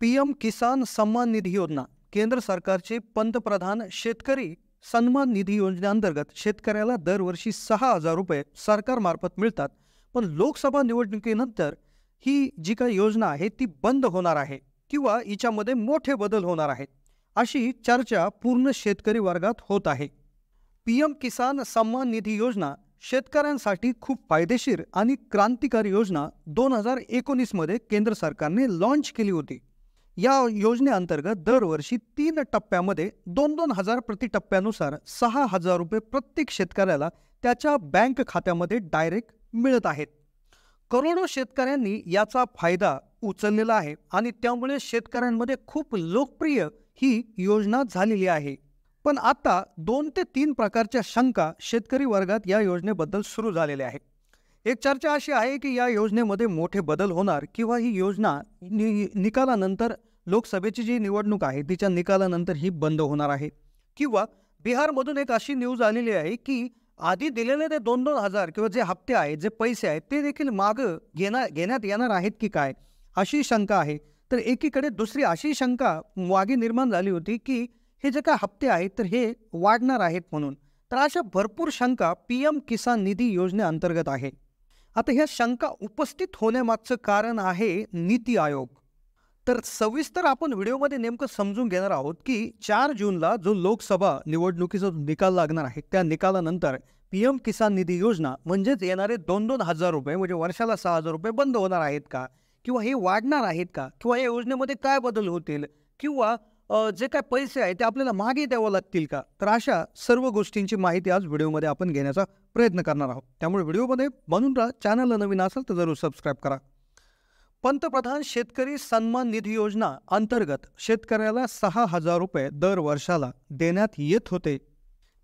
PM किसान सन्मान निधी योजना केंद्र सरकारचे पंतप्रधान शेतकरी सन्मान निधी योजनेअंतर्गत शेतकऱ्याला दरवर्षी 6,000 रुपये सरकारमार्फत मिळतात. पण लोकसभा निवडणुकीनंतर ही जी काही योजना आहे ती बंद होणार आहे किंवा हिच्यामध्ये मोठे बदल होणार आहेत, अशी चर्चा पूर्ण शेतकरी वर्गात होत आहे. पीएम किसान सन्मान निधी योजना शेतकऱ्यांसाठी खूप फायदेशीर आणि क्रांतिकारी योजना 2019 मध्ये केंद्र सरकारने लॉन्च केली होती. या योजनेअंतर्गत दरवर्षी 3 टप्प्यामध्ये 2-2 हजार प्रति टप्प्यानुसार 6,000 रुपये प्रत्येक शेतकऱ्याला त्याच्या बँक खात्यामध्ये डायरेक्ट मिळत आहेत. करोडो शेतकऱ्यांनी याचा फायदा उचललेला आहे आणि त्यामुळे शेतकऱ्यांमध्ये खूप लोकप्रिय ही योजना झालेली आहे. पण आता 2 ते 3 प्रकारच्या शंका शेतकरी वर्गात या योजनेबद्दल सुरू झालेल्या आहेत. एक चर्चा अशी आहे की या योजनेमध्ये मोठे बदल होणार किंवा ही योजना निकालानंतर लोकसभेची जी निवडणूक आहे तिच्या निकालानंतर ही बंद होणार आहे. किंवा बिहारमधून एक अशी न्यूज आलेली आहे की आधी दिलेले ते 2-2 हजार किंवा जे हप्ते आहेत, जे पैसे आहेत ते देखील मागं घेण्यात येणार आहेत की काय, अशी शंका आहे. तर एकीकडे दुसरी अशी शंका मागे निर्माण झाली होती की हे जे काय हप्ते आहेत तर हे वाढणार आहेत म्हणून. तर अशा भरपूर शंका पीएम किसान निधी योजनेअंतर्गत आहे. आता ह्या शंका उपस्थित होण्यामागचं कारण आहे नीती आयोग. तर सविस्तर आपण व्हिडिओमध्ये नेमकं समजून घेणार आहोत की 4 जूनला जो लोकसभा निवडणुकीचा निकाल लागणार आहे त्या निकालानंतर पीएम किसान निधी योजना म्हणजेच येणारे 2-2 हजार रुपये म्हणजे वर्षाला 6,000 रुपये बंद होणार आहेत का, किंवा हे वाढणार आहेत का, किंवा या योजनेमध्ये काय बदल होतील, किंवा जे काय पैसे आहेत ते आपल्याला मागे द्यावं लागतील का. तर अशा सर्व गोष्टींची माहिती आज व्हिडिओमध्ये आपण घेण्याचा प्रयत्न करणार आहोत. त्यामुळे व्हिडिओमध्ये बनून राहा. चॅनलला नवीन असेल तर जरूर सबस्क्राईब करा. पंतप्रधान शेतकरी सन्मान निधी योजना अंतर्गत शेतकऱ्याला 6,000 रुपये दर वर्षाला देण्यात येत होते.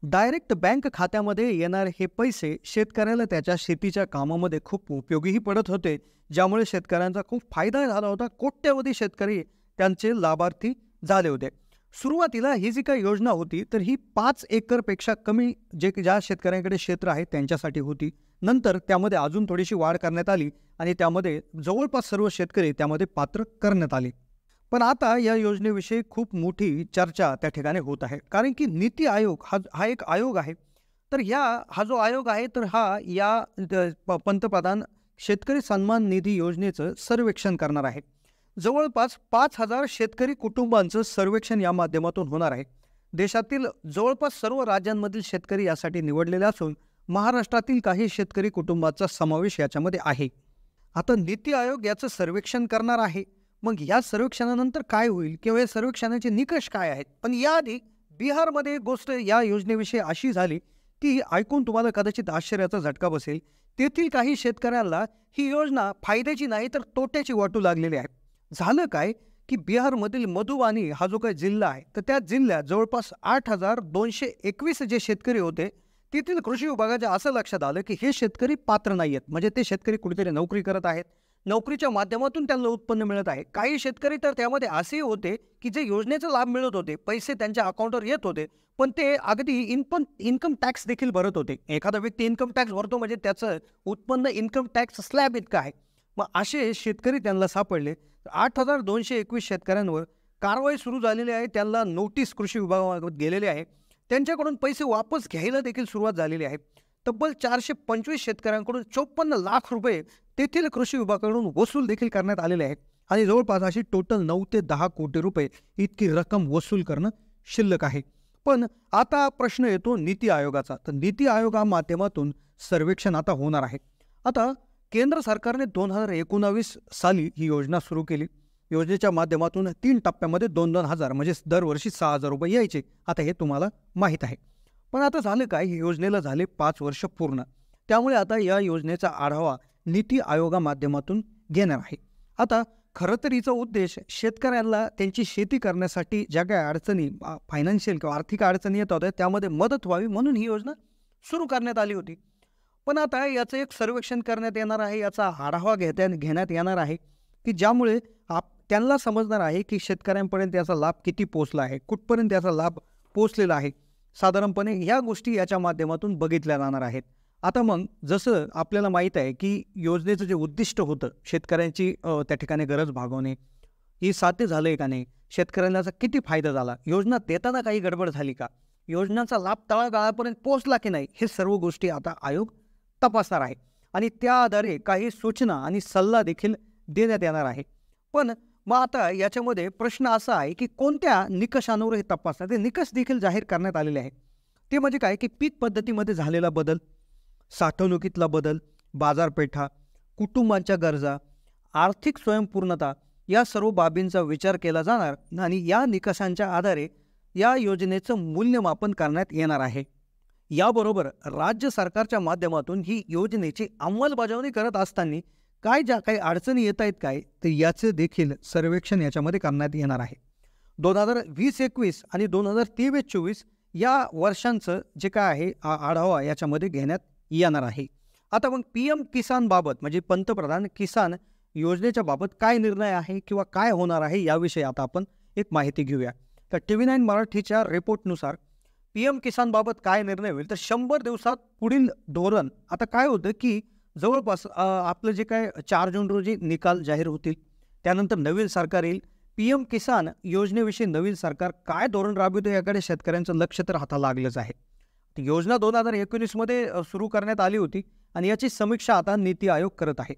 डायरेक्ट बँक खात्यामध्ये येणारे हे पैसे शेतकऱ्याला त्याच्या शेतीच्या कामामध्ये खूप उपयोगीही पडत होते, ज्यामुळे शेतकऱ्यांचा खूप फायदा झाला होता. कोट्यवधी शेतकरी त्यांचे लाभार्थी झाले होते. सुरुवातीला ही जी काही योजना होती तर ही 5 एकरपेक्षा कमी ज्या शेतकऱ्यांकडे क्षेत्र आहे त्यांच्यासाठी होती. नंतर त्यामध्ये अजून थोडीशी वाढ करण्यात आली आणि त्यामध्ये जवळपास सर्व शेतकरी त्यामध्ये पात्र करण्यात आले. पण आता या योजनेविषयी खूप मोठी चर्चा त्या ठिकाणी होत आहे, कारण की नीती आयोग हा एक आयोग आहे. तर हा जो आयोग आहे तर हा या पंतप्रधान शेतकरी सन्मान निधी योजनेचं सर्वेक्षण करणार आहे. जवळपास 5,000 शेतकरी कुटुंबांचं सर्वेक्षण या माध्यमातून होणार आहे. देशातील जवळपास सर्व राज्यांमधील शेतकरी यासाठी निवडलेले असून महाराष्ट्रातील काही शेतकरी कुटुंबाचा समावेश याच्यामध्ये आहे. आता नीती आयोग याचं सर्वेक्षण करणार आहे. मग या सर्वेक्षणानंतर काय होईल किंवा या सर्वेक्षणाचे निकष काय आहेत. पण याआधी बिहारमध्ये एक गोष्ट या योजनेविषयी अशी झाली की ऐकून तुम्हाला कदाचित आश्चर्याचा झटका बसेल. तेथील काही शेतकऱ्यांना ही योजना फायद्याची नाही तर तोट्याची वाटू लागलेली आहे. झालं काय की बिहारमधील मधुबानी हा जो काही जिल्हा आहे तर त्या जिल्ह्यात जवळपास 8,221 जे शेतकरी होते तेथील कृषी विभागाच्या असं लक्षात आलं की हे शेतकरी पात्र नाही आहेत. म्हणजे ते शेतकरी कुठेतरी नोकरी करत आहेत, नोकरीच्या माध्यमातून त्यांना उत्पन्न मिळत आहे. काही शेतकरी तर त्यामध्ये असेही होते की जे योजनेचा लाभ मिळत होते, पैसे त्यांच्या अकाउंटवर येत होते, पण ते अगदी इन्कम टॅक्स देखील भरत होते. एखादा व्यक्ती इन्कम टॅक्स भरतो म्हणजे त्याचं उत्पन्न इन्कम टॅक्स स्लॅब इतकं आहे. मग असे शेतकरी त्यांना सापडले. 8,221 शेतकऱ्यांवर कारवाई सुरू झालेली आहे. त्यांना नोटीस कृषी विभागामार्फत गेलेले आहे. त्यांच्याकडून पैसे वापस घ्यायला देखील सुरुवात झालेली आहे. तब्बल 425 शेतकऱ्यांकडून 54 लाख रुपये तेथील कृषी विभागाकडून वसूल देखील करण्यात आलेले आहेत आणि जवळपास अशी टोटल 9 ते 10 कोटी रुपये इतकी रक्कम वसूल करणं शिल्लक आहे. पण आता प्रश्न येतो नीती आयोगाचा. तर नीती आयोगा माध्यमातून सर्वेक्षण आता होणार आहे. आता केंद्र सरकारने 2019 साली ही योजना सुरू केली. योजनेच्या माध्यमातून 3 टप्प्यामध्ये 2-2 हजार म्हणजे दरवर्षी 6,000 रुपये यायचे. आता हे तुम्हाला माहीत आहे. पण आता झालं काय, ही योजनेला झाले 5 वर्ष पूर्ण. त्यामुळे आता या योजनेचा आढावा नीती आयोगा माध्यमातून घेणार आहे. आता खरं तर हिचा उद्देश शेतकऱ्यांना त्यांची शेती करण्यासाठी ज्या काही अडचणी फायनान्शियल किंवा आर्थिक अडचणी येत होत्या त्यामध्ये मदत व्हावी म्हणून ही योजना सुरू करण्यात आली होती. पण आता याचं एक सर्वेक्षण करण्यात येणार आहे, याचा आढावा घेण्यात येणार आहे की ज्यामुळे त्यांना समजणार आहे की शेतकऱ्यांपर्यंत याचा लाभ किती पोचला आहे, कुठपर्यंत याचा लाभ पोचलेला आहे. साधारणपणे ह्या गोष्टी याच्या माध्यमातून बघितल्या जाणार आहेत. आता मग जसं आपल्याला माहीत आहे की योजनेचं जे उद्दिष्ट होतं शेतकऱ्यांची त्या ठिकाणी गरज भागवणे, ही साध्य झालंय का नाही, शेतकऱ्यांना याचा किती फायदा झाला, योजना देताना काही गडबड झाली का, योजनांचा लाभ तळागाळापर्यंत पोहोचला की नाही, हे सर्व गोष्टी आता आयोग तपासणार आहे आणि त्या आधारे काही सूचना आणि सल्ला देखील देण्यात येणार आहे. पण मग आता याच्यामध्ये प्रश्न असा आहे की कोणत्या निकषांवर हे तपासणार, ते निकष देखील जाहीर करण्यात आलेले आहे. ते म्हणजे काय की पीक पद्धतीमध्ये झालेला बदल, साठवणुकीतला बदल, बाजारपेठा, कुटुंबांच्या गरजा, आर्थिक स्वयंपूर्णता या सर्व बाबींचा विचार केला जाणार आणि या निकषांच्या आधारे या योजनेचं मूल्यमापन करण्यात येणार आहे. याबरोबर राज्य सरकारच्या माध्यमातून ही योजनेची अंमलबजावणी करत असताना ज्या काही अडचणी येत आहेत काय, तर याचे देखील सर्वेक्षण याच्यामध्ये करण्यात येणार आहे. 2020-21 आणि 2023-24 या वर्षांचं जे काय आहे आढावा याच्यामध्ये घेण्यात येणार आहे. आता मग PM किसान बाबत म्हणजे पंतप्रधान किसान योजनेच्या बाबत काय निर्णय आहे किंवा काय होणार आहे याविषयी आता आपण एक माहिती घेऊया. तर TV9 मराठीच्या रिपोर्टनुसार PM किसान बाबत काय निर्णय होईल, तर 100 दिवसात पुढील धोरण. आता काय होतं की जवळपास आपलं जे काय 4 जून रोजी निकाल जाहीर होतील, त्यानंतर नवीन सरकार येईल. PM किसान योजनेविषयी नवीन सरकार काय धोरण राबवितं याकडे शेतकऱ्यांचं लक्ष तर आता लागलंच आहे. योजना 2019मध्ये सुरू करण्यात आली होती आणि याची समीक्षा आता नीती आयोग करत आहे.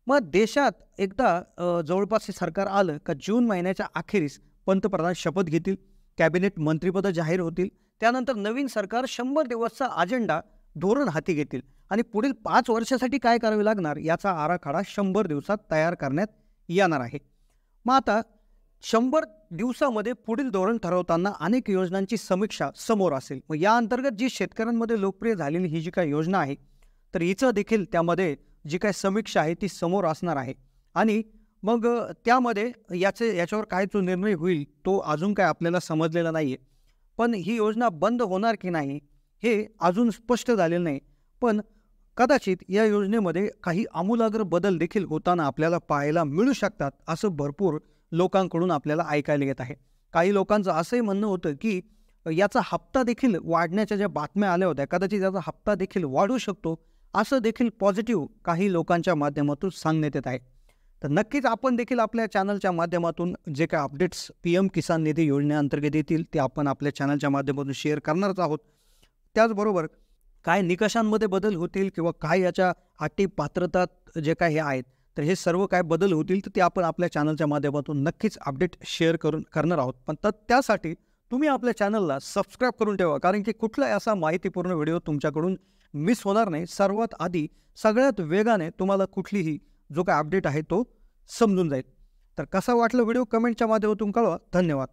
मग देशात एकदा जवळपास हे सरकार आलं का जून महिन्याच्या अखेरीस पंतप्रधान शपथ घेतील, कॅबिनेट मंत्रिपदं जाहीर होतील, त्यानंतर नवीन सरकार 100 दिवसाचा अजेंडा धोरण हाती घेतील आणि पुढील 5 वर्षासाठी काय करावे लागणार याचा आराखडा 100 दिवसात तयार करण्यात येणार आहे. मग आता 100 दिवसामध्ये पुढील धोरण ठरवताना अनेक योजनांची समीक्षा समोर असेल. मग या अंतर्गत जी शेतकऱ्यांमध्ये लोकप्रिय झालेली ही जी काही योजना आहे, तर हिचं देखील त्यामध्ये जी काही समीक्षा आहे ती समोर असणार आहे आणि मग त्यामध्ये याच्यावर काय जो निर्णय होईल तो अजून काय आपल्याला समजलेला नाही आहे. पण ही योजना बंद होणार की नाही हे अजून स्पष्ट झालेलं नाही. पण कदाचित या योजनेमध्ये काही आमूलाग्र बदल देखील होताना आपल्याला पाहायला मिळू शकतात, असं भरपूर लोकांकडून आपल्याला ऐकायला येत आहे. काही लोकांचं असंही म्हणणं होतं की याचा हप्ता देखील वाढण्याच्या ज्या बातम्या आल्या होत्या, कदाचित याचा हप्ता देखील वाढू शकतो, असं देखील पॉझिटिव्ह काही लोकांच्या माध्यमातून सांगण्यात येत आहे. तर नक्कीच आपण देखील आपल्या चॅनलच्या माध्यमातून जे काही अपडेट्स PM किसान निधी योजनेअंतर्गत येतील ते आपण आपल्या चॅनलच्या माध्यमातून शेअर करणारच आहोत. त्याचबरोबर काय निकषांमध्ये बदल होतील किंवा काय याच्या अटी पात्रता जे काय हे आहेत, तर हे सर्व काय बदल होतील तर ते आपण आपल्या चॅनलच्या माध्यमातून नक्कीच अपडेट शेअर करणार आहोत. पण त्यासाठी तुम्ही आपल्या चॅनलला सबस्क्राईब करून ठेवा, कारण की कुठलाही असा माहितीपूर्ण व्हिडिओ तुमच्याकडून मिस होणार नाही. सर्वात आधी सगळ्यात वेगाने तुम्हाला कुठलीही जो काय अपडेट आहे तो समजून जाईल. तर कसा वाटला व्हिडिओ कमेंटच्या माध्यमातून कळवा. धन्यवाद.